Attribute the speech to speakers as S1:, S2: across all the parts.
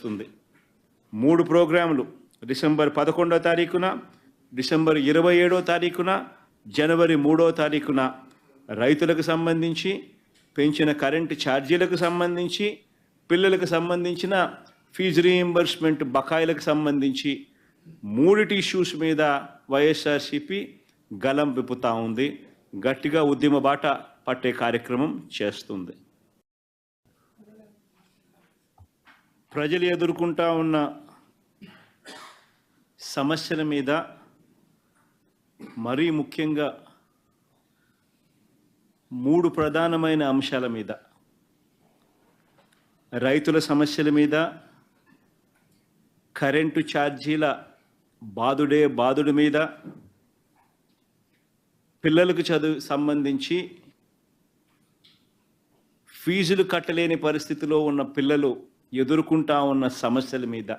S1: నడుస్తుంది. 3 ప్రోగ్రాములు డిసెంబర్ 11వ తారీఖున, డిసెంబర్ 27వ తారీఖున, జనవరి 3వ తారీఖున రైతులకు సంబంధించి, పెంచిన కరెంటు ఛార్జీలకు సంబంధించి, పిల్లలకు సంబంధించిన ఫీజు రీయింబర్స్మెంట్ బకాయిలకు సంబంధించి 3 ఇష్యూస్ మీద వైఎస్ఆర్సీపీ గలం విప్పుతా ఉంది. గట్టిగా ఉద్యమ బాట పట్టే కార్యక్రమం చేస్తుంది. ప్రజలు ఎదుర్కొంటా ఉన్న సమస్యల మీద, మరీ ముఖ్యంగా 3 ప్రధానమైన అంశాల మీద, రైతుల సమస్యల మీద, కరెంటు ఛార్జీల బాదుడు మీద, పిల్లలకు సంబంధించి ఫీజులు కట్టలేని పరిస్థితిలో ఉన్న పిల్లలు ఎదుర్కొంటా ఉన్న సమస్యల మీద,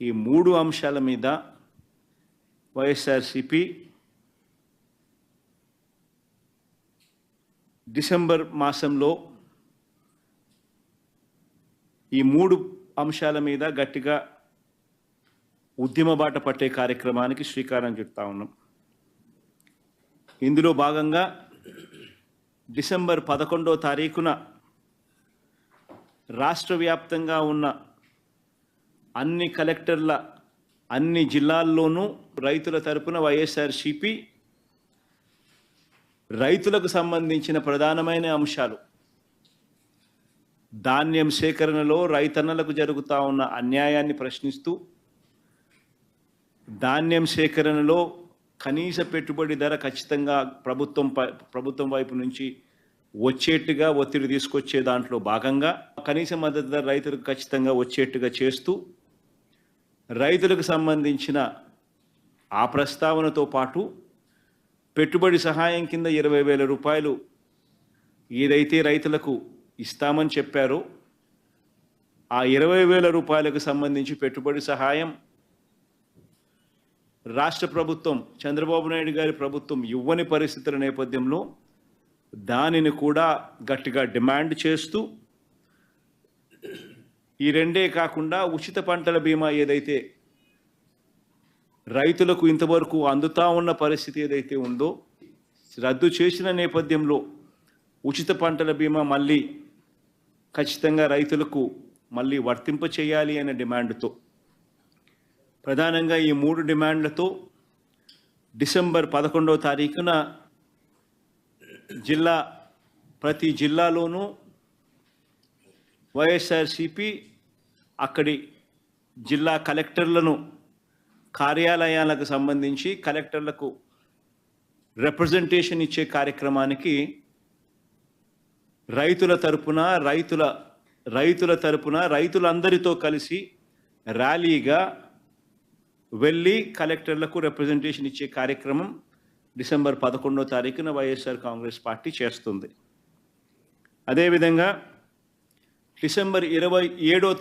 S1: ఈ 3 అంశాల మీద వైఎస్ఆర్సీపీ డిసెంబర్ మాసంలో ఈ 3 అంశాల మీద గట్టిగా ఉద్యమ బాట పట్టే కార్యక్రమానికి శ్రీకారం చుడతా ఉన్నాం. ఇందులో భాగంగా డిసెంబర్ 11వ తారీఖున రాష్ట్ర వ్యాప్తంగా ఉన్న అన్ని కలెక్టర్ల అన్ని జిల్లాల్లోనూ రైతుల తరపున వైఎస్ఆర్సీపీ రైతులకు సంబంధించిన ప్రధానమైన అంశాలు, ధాన్యం సేకరణలో రైతన్నలకు జరుగుతూ ఉన్న అన్యాయాన్ని ప్రశ్నిస్తూ, ధాన్యం సేకరణలో కనీస పెట్టుబడి ధర ఖచ్చితంగా ప్రభుత్వం వైపు నుంచి వచ్చేట్టుగా ఒత్తిడి తీసుకొచ్చే దాంట్లో భాగంగా కనీస మద్దతు ధర రైతులకు ఖచ్చితంగా వచ్చేట్టుగా చేస్తూ, రైతులకు సంబంధించిన ఆ ప్రస్తావనతో పాటు పెట్టుబడి సహాయం కింద 20,000 రూపాయలు ఏదైతే రైతులకు ఇస్తామని చెప్పారో ఆ 20,000 రూపాయలకు సంబంధించి పెట్టుబడి సహాయం రాష్ట్ర ప్రభుత్వం, చంద్రబాబు నాయుడు గారి ప్రభుత్వం ఇవ్వని పరిస్థితుల నేపథ్యంలో దానిని కూడా గట్టిగా డిమాండ్ చేస్తూ, ఈ రెండే కాకుండా ఉచిత పంటల బీమా ఏదైతే రైతులకు ఇంతవరకు అందుతా ఉన్న పరిస్థితి ఏదైతే ఉందో రద్దు చేసిన నేపథ్యంలో ఉచిత పంటల బీమా మళ్ళీ ఖచ్చితంగా రైతులకు మళ్ళీ వర్తింప చేయాలి అనే డిమాండ్తో, ప్రధానంగా ఈ 3 డిమాండ్లతో డిసెంబర్ 11వ తారీఖున ప్రతి జిల్లాలోనూ వైఎస్ఆర్సీపీ అక్కడి జిల్లా కలెక్టర్లను కార్యాలయాలకు సంబంధించి కలెక్టర్లకు రిప్రజెంటేషన్ ఇచ్చే కార్యక్రమానికి రైతులందరితో కలిసి ర్యాలీగా వెళ్ళి కలెక్టర్లకు రిప్రజెంటేషన్ ఇచ్చే కార్యక్రమం డిసెంబర్ 11వ తారీఖున వైఎస్ఆర్ కాంగ్రెస్ పార్టీ చేస్తుంది. అదేవిధంగా డిసెంబర్ 27వ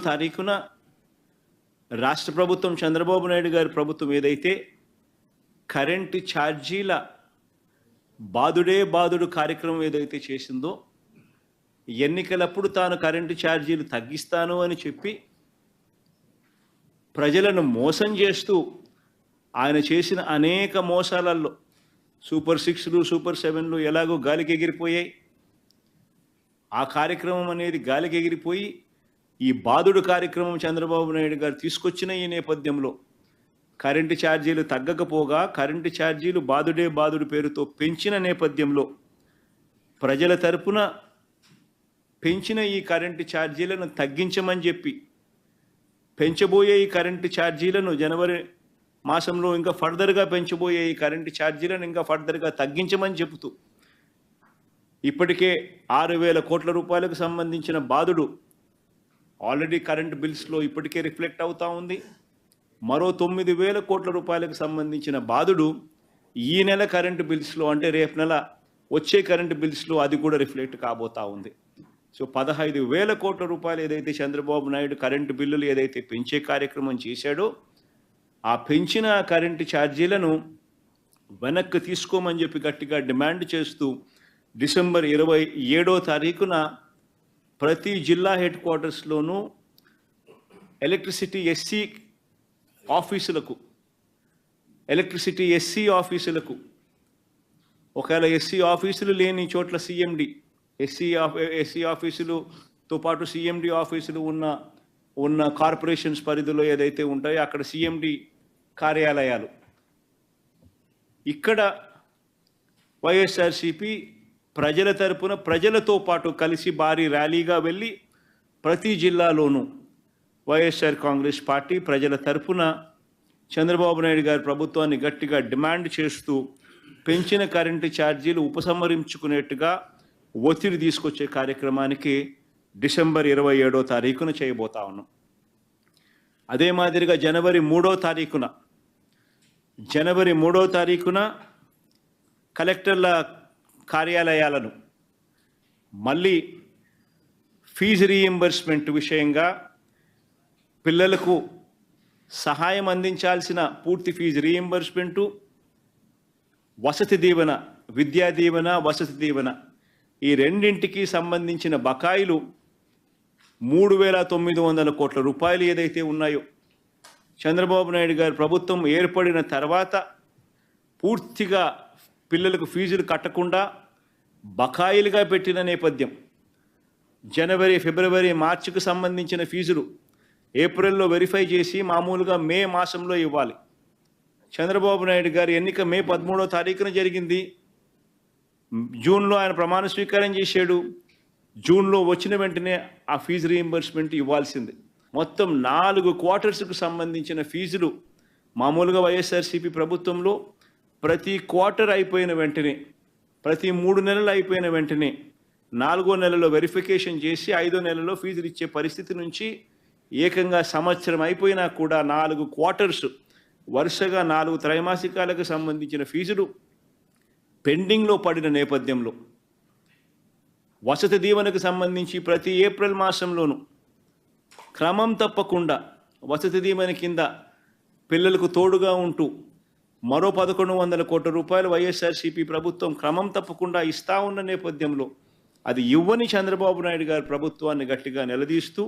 S1: తారీఖున రాష్ట్ర ప్రభుత్వం, చంద్రబాబు నాయుడు గారి ప్రభుత్వం ఏదైతే కరెంటు ఛార్జీల బాదుడు కార్యక్రమం ఏదైతే చేసిందో, ఎన్నికలప్పుడు తాను కరెంటు ఛార్జీలు తగ్గిస్తాను అని చెప్పి ప్రజలను మోసం చేస్తూ ఆయన చేసిన అనేక మోసాలలో సూపర్ 6లు, సూపర్ 7లు ఎలాగో గాలికి ఎగిరిపోయాయి. ఆ కార్యక్రమం అనేది గాలికి ఎగిరిపోయి ఈ బాదుడు కార్యక్రమం చంద్రబాబు నాయుడు గారు తీసుకొచ్చిన ఈ నేపథ్యంలో కరెంటు ఛార్జీలు తగ్గకపోగా కరెంటు ఛార్జీలు బాదుడు పేరుతో పెంచిన నేపథ్యంలో ప్రజల తరపున పెంచిన ఈ కరెంటు ఛార్జీలను తగ్గించమని చెప్పి, పెంచబోయే ఈ కరెంటు ఛార్జీలను జనవరి మాసంలో ఇంకా ఫర్దర్గా పెంచబోయే ఈ కరెంటు ఛార్జీలను ఇంకా ఫర్దర్గా తగ్గించమని చెబుతూ ఇప్పటికే 6,000 కోట్ల రూపాయలకు సంబంధించిన బాదుడు ఆల్రెడీ కరెంటు బిల్స్లో ఇప్పటికే రిఫ్లెక్ట్ అవుతూ ఉంది. మరో 9,000 కోట్ల రూపాయలకు సంబంధించిన బాదుడు ఈ నెల కరెంటు బిల్స్లో, అంటే రేపు నెల వచ్చే కరెంటు బిల్స్లో అది కూడా రిఫ్లెక్ట్ కాబోతా ఉంది. సో 15,000 కోట్ల రూపాయలు ఏదైతే చంద్రబాబు నాయుడు కరెంటు బిల్లులు ఏదైతే పెంచే కార్యక్రమం చేశాడో ఆ పెంచిన కరెంటు ఛార్జీలను వెనక్కి తీసుకోమని చెప్పి గట్టిగా డిమాండ్ చేస్తూ డిసెంబర్ 27వ తారీఖున ప్రతి జిల్లా హెడ్ క్వార్టర్స్లోనూ ఎలక్ట్రిసిటీ ఎస్సీ ఆఫీసులకు ఒకవేళ ఎస్సీ ఆఫీసులు లేని చోట్ల సిఎండి ఎస్సీ ఆఫీసులతో పాటు సిఎండి ఆఫీసులు ఉన్న కార్పొరేషన్స్ పరిధిలో ఏదైతే ఉంటాయో అక్కడ సిఎండి కార్యాలయాలు, ఇక్కడ వైఎస్ఆర్సిపి ప్రజల తరపున ప్రజలతో పాటు కలిసి భారీ ర్యాలీగా వెళ్ళి ప్రతి జిల్లాలోనూ వైఎస్ఆర్ కాంగ్రెస్ పార్టీ ప్రజల తరపున చంద్రబాబు నాయుడు గారి ప్రభుత్వాన్ని గట్టిగా డిమాండ్ చేస్తూ పెంచిన కరెంటు ఛార్జీలు ఉపసంహరించుకునేట్టుగా ఒత్తిడి తీసుకొచ్చే కార్యక్రమానికి డిసెంబర్ 27వ తారీఖున చేయబోతా ఉన్నాం. అదే మాదిరిగా జనవరి 3వ తారీఖున కలెక్టర్ల కార్యాలయాలను మళ్ళీ ఫీజు రీయింబర్స్మెంట్ విషయంగా పిల్లలకు సహాయం అందించాల్సిన పూర్తి ఫీజు రీయింబర్స్మెంటు, వసతి దీవెన, విద్యా దీవెన, వసతి దీవెన ఈ రెండింటికి సంబంధించిన బకాయిలు 3,900 కోట్ల రూపాయలు ఏదైతే ఉన్నాయో చంద్రబాబు నాయుడు గారి ప్రభుత్వం ఏర్పడిన తర్వాత పూర్తిగా పిల్లలకు ఫీజులు కట్టకుండా బకాయిలుగా పెట్టిన నేపథ్యం. జనవరి, ఫిబ్రవరి, మార్చికి సంబంధించిన ఫీజులు ఏప్రిల్లో వెరిఫై చేసి మామూలుగా మే మాసంలో ఇవ్వాలి. చంద్రబాబు నాయుడు గారి ఎన్నిక మే 13వ తారీఖున జరిగింది. జూన్లో ఆయన ప్రమాణ స్వీకారం చేశాడు. జూన్లో వచ్చిన వెంటనే ఆ ఫీజు రీయింబర్స్మెంట్ ఇవ్వాల్సింది. మొత్తం 4 క్వార్టర్స్కు సంబంధించిన ఫీజులు మామూలుగా వైఎస్ఆర్సీపీ ప్రభుత్వంలో ప్రతి క్వార్టర్ అయిపోయిన వెంటనే, ప్రతి 3 నెలలు అయిపోయిన వెంటనే 4వ నెలలో వెరిఫికేషన్ చేసి 5వ నెలలో ఫీజులు ఇచ్చే పరిస్థితి నుంచి ఏకంగా సంవత్సరం అయిపోయినా కూడా 4 క్వార్టర్స్ వరుసగా 4 త్రైమాసికాలకు సంబంధించిన ఫీజులు పెండింగ్లో పడిన నేపథ్యంలో వసతి దీవెనకు సంబంధించి ప్రతి ఏప్రిల్ మాసంలోనూ క్రమం తప్పకుండా వసతి దీవెన కింద పిల్లలకు తోడుగా ఉంటూ మరో 1,100 కోట్ల రూపాయలు వైఎస్ఆర్సీపీ ప్రభుత్వం క్రమం తప్పకుండా ఇస్తా ఉన్న నేపథ్యంలో అది ఇవ్వని చంద్రబాబు నాయుడు గారి ప్రభుత్వాన్ని గట్టిగా నిలదీస్తూ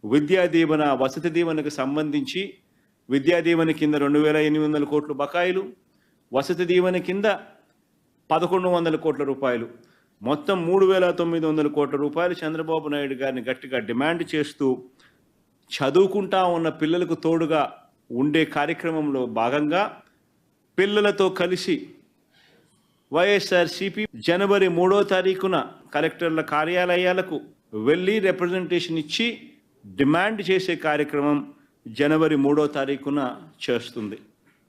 S1: విద్యా దీవెన, వసతి దీవెనకు సంబంధించి విద్యా దీవెన కింద 2,800 కోట్ల బకాయిలు, వసతి దీవెన కింద 1,100 కోట్ల రూపాయలు, మొత్తం 3,900 కోట్ల రూపాయలు చంద్రబాబు నాయుడు గారిని గట్టిగా డిమాండ్ చేస్తూ చదువుకుంటా ఉన్న పిల్లలకు తోడుగా ఉండే కార్యక్రమంలో భాగంగా పిల్లలతో కలిసి వైఎస్ఆర్సీపీ జనవరి 3వ తారీఖున కలెక్టర్ల కార్యాలయాలకు వెళ్ళి రిప్రజెంటేషన్ ఇచ్చి డిమాండ్ చేసే కార్యక్రమం జనవరి 3వ తారీఖున చేస్తుంది.